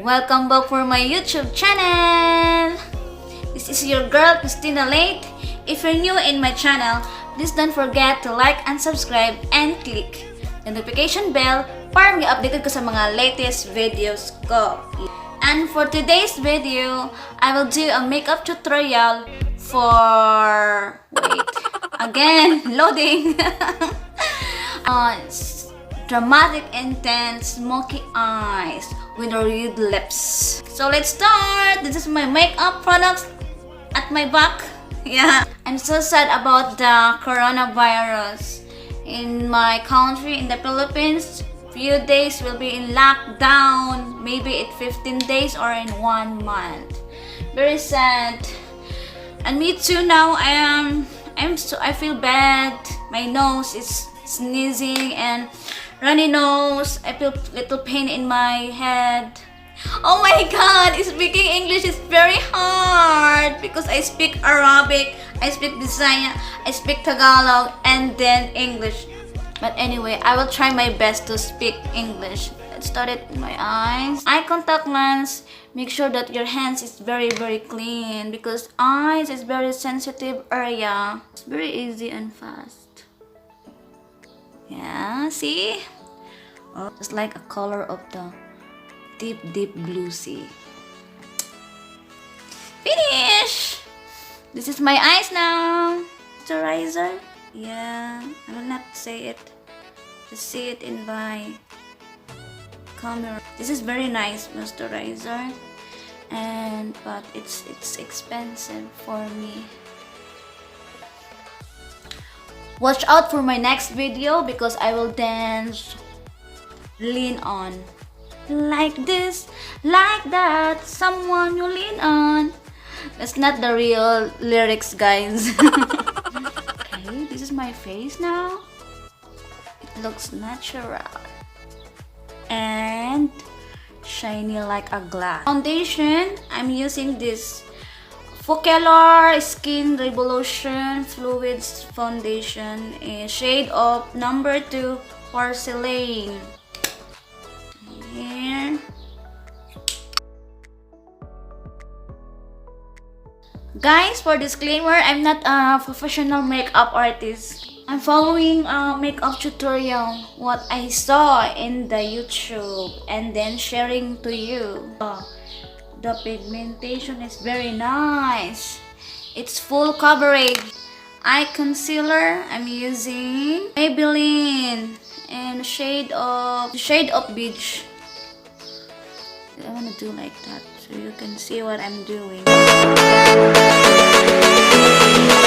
Welcome back for my YouTube channel. This is your girl Christina Late. If you're new in my channel, please don't forget to like and subscribe and click the notification bell para mag-updated ko sa mga latest videos ko. And for today's video, I will do a makeup tutorial for loading. Dramatic, intense, smoky eyes with red lips. So let's start. This is my makeup products at my back. Yeah, I'm so sad about the coronavirus in my country, in the Philippines. Few days will be in lockdown, maybe in 15 days or in 1 month. Very sad. And me too now. I feel bad. My nose is sneezing and runny nose. I feel little pain in my head. Oh my god, speaking English is very hard because I speak Arabic, I speak Bisaya, I speak Tagalog, and then English. But anyway, I will try my best to speak English. Let's start it in my eyes. Eye contact lens. Make sure that your hands is very clean because eyes is very sensitive area. It's very easy and fast. Yeah, see? Oh, just like a color of the deep blue sea. Finish! This is my eyes now. Moisturizer. Yeah, I will not say it. Just see it in my camera. This is very nice moisturizer, but it's expensive for me. Watch out for my next video because I will dance lean on. Like this, like that, someone you lean on. That's not the real lyrics, guys. Okay, this is my face now. It looks natural and shiny like a glass. Foundation, I'm using this Focular Skin Revolution Fluids Foundation, a shade of number 2 Porcelain. Here. Guys, for disclaimer, I'm not a professional makeup artist. I'm following a makeup tutorial, what I saw in the YouTube, and then sharing to you. The pigmentation is very nice. It's full coverage. Eye concealer, I'm using Maybelline and shade of beige. I want to do like that so you can see what I'm doing.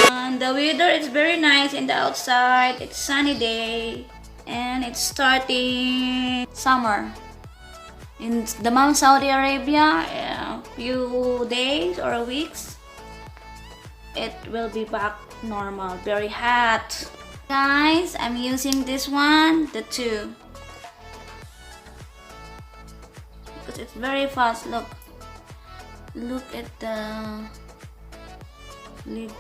And the weather is very nice in the outside. It's sunny day and it's starting summer. In the Mount Saudi Arabia, a few days or weeks, it will be back normal. Very hot. Guys, I'm using this one, the 2. Because it's very fast. Look at the lid.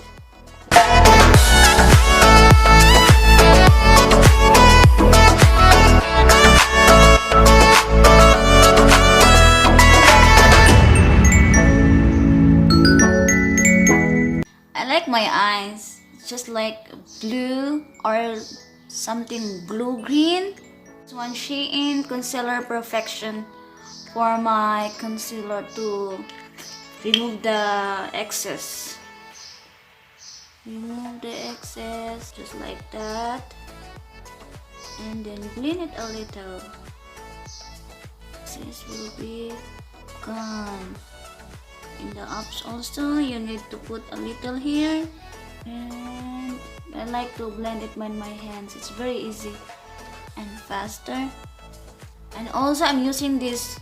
I like my eyes. It's just like blue or something blue green. This one Shein Concealer Perfection for my concealer to remove the excess. Remove the excess just like that, and then blend it a little. Excess will be gone. In the ups also, you need to put a little here, and I like to blend it with my hands. It's very easy and faster. And also, I'm using this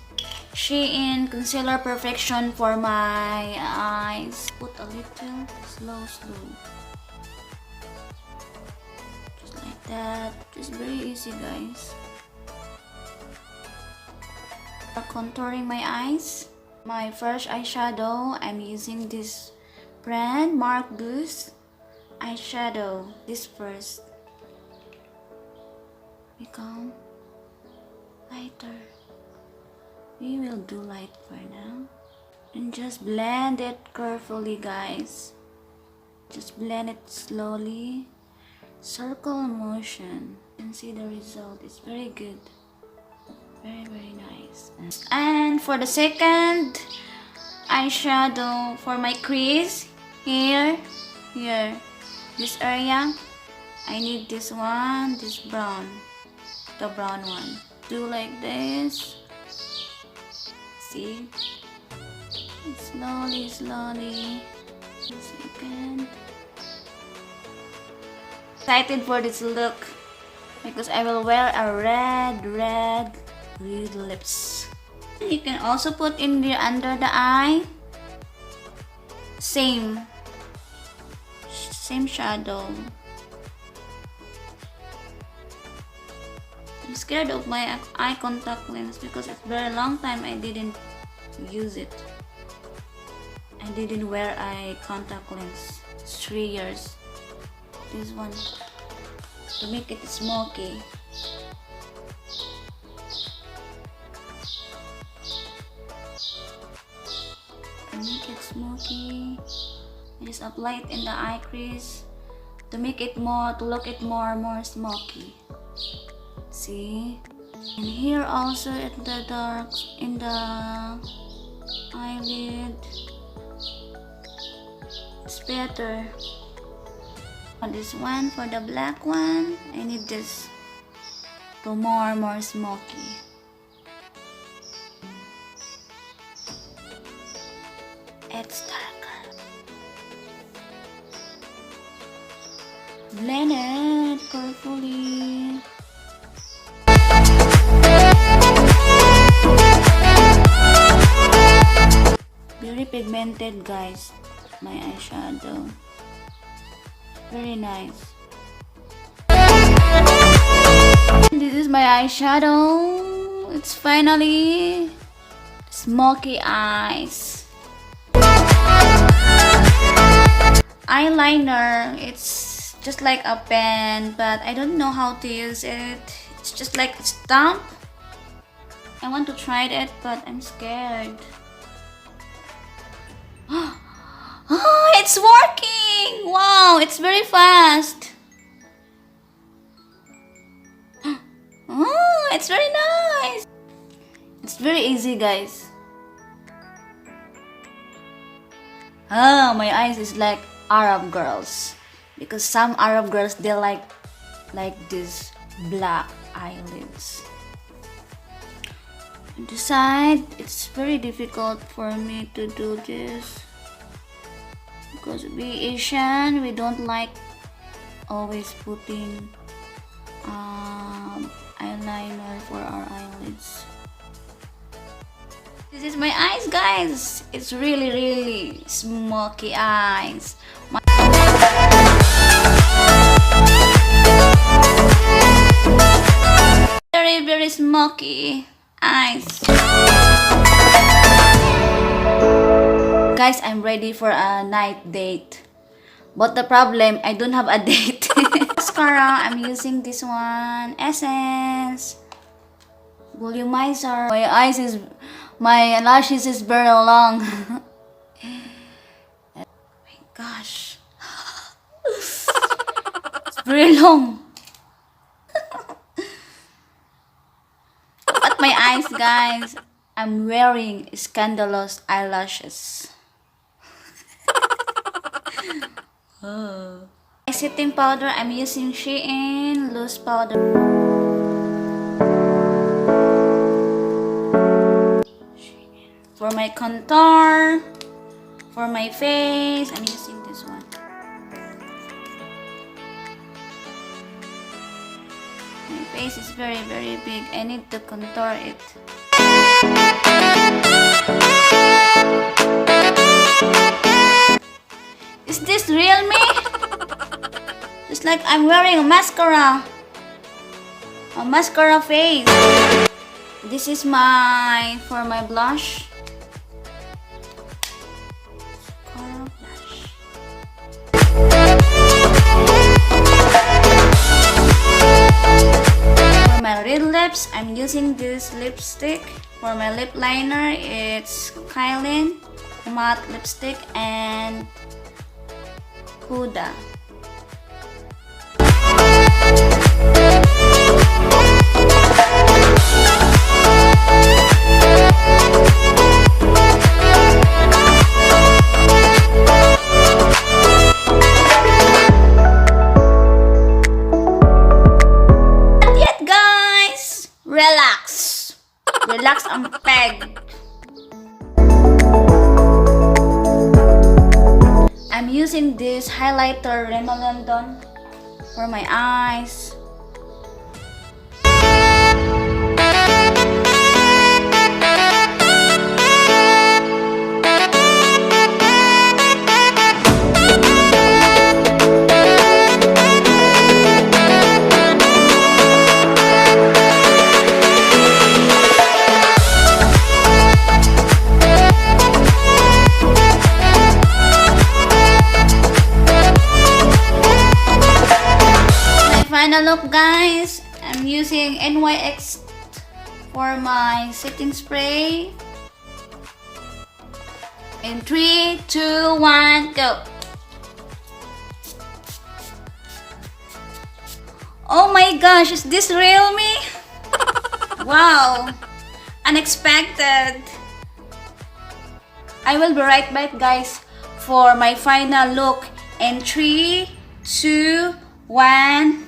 Shein Concealer Perfection for my eyes. Put a little, slow. Just like that. Just very easy, guys. Contouring my eyes. My first eyeshadow, I'm using this brand Marc Boost eyeshadow. This first. Become lighter. We will do light for now. And just blend it carefully, guys. Just blend it slowly. Circle motion. You can see the result. It's very good. Very, very nice. And for the second eyeshadow, for my crease, here, this area, I need this one, this brown, the brown one. Do like this. See? Slowly. Second. Excited for this look because I will wear a red lips. You can also put in the under the eye. Same shadow. I'm scared of my eye contact lens because it's very long time I didn't use it. I didn't wear eye contact lens. It's 3 years. This one to make it smoky. To make it smoky, I just apply it in the eye crease to make it more, to look it more smoky. See? And here also at the dark, in the eyelid, it's better. On this one, for the black one, I need this to more smoky. It's darker. Blend it carefully. Very pigmented, guys, my eyeshadow. Very nice. This is my eyeshadow. It's finally smoky eyes. Eyeliner, it's just like a pen, but I don't know how to use it. It's just like a stamp. I want to try it, but I'm scared. Oh, it's working! Wow, it's very fast. Oh, it's very nice. It's very easy, guys. Oh, my eyes is like Arab girls, because some Arab girls, they like this black eyelids. On the side, it's very difficult for me to do this because we Asian, we don't like always putting eyeliner for our eyelids. This is my eyes, guys. It's really smoky eyes. Very smoky eyes. Guys, I'm ready for a night date. But the problem, I don't have a date. Mascara, I'm using this one. Essence. Volumizer. My lashes is very long. Oh my gosh. It's very long. Look at my eyes, guys. I'm wearing scandalous eyelashes. Oh. My setting powder, I'm using Shein loose powder. For my contour, for my face, I'm using this one. My face is very big. I need to contour it. Is this real me? Just like I'm wearing a mascara. A mascara face. This is for my blush. Mascara blush. For my red lips, I'm using this lipstick. For my lip liner, it's Kylie matte lipstick and Huda. Relax ang peg. I'm using this highlighter Rimmel London for my eyes. Final look, guys. I'm using NYX for my setting spray. In 3, 2, 1, go. Oh my gosh, is this real me? Wow, unexpected. I will be right back, guys, for my final look. In 3, 2, 1.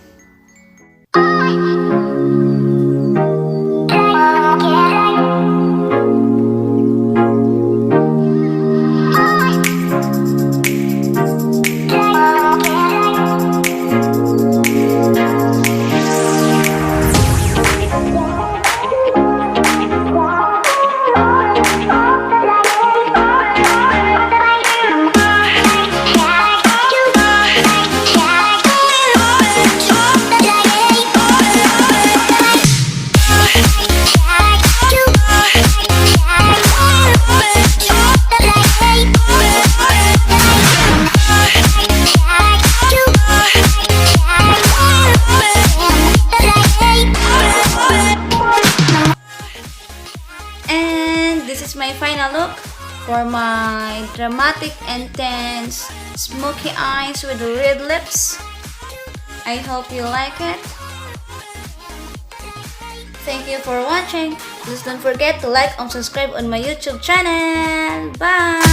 This is my final look for my dramatic, intense, smoky eyes with red lips. I hope you like it. Thank you for watching. Please don't forget to like and subscribe on my YouTube channel. Bye!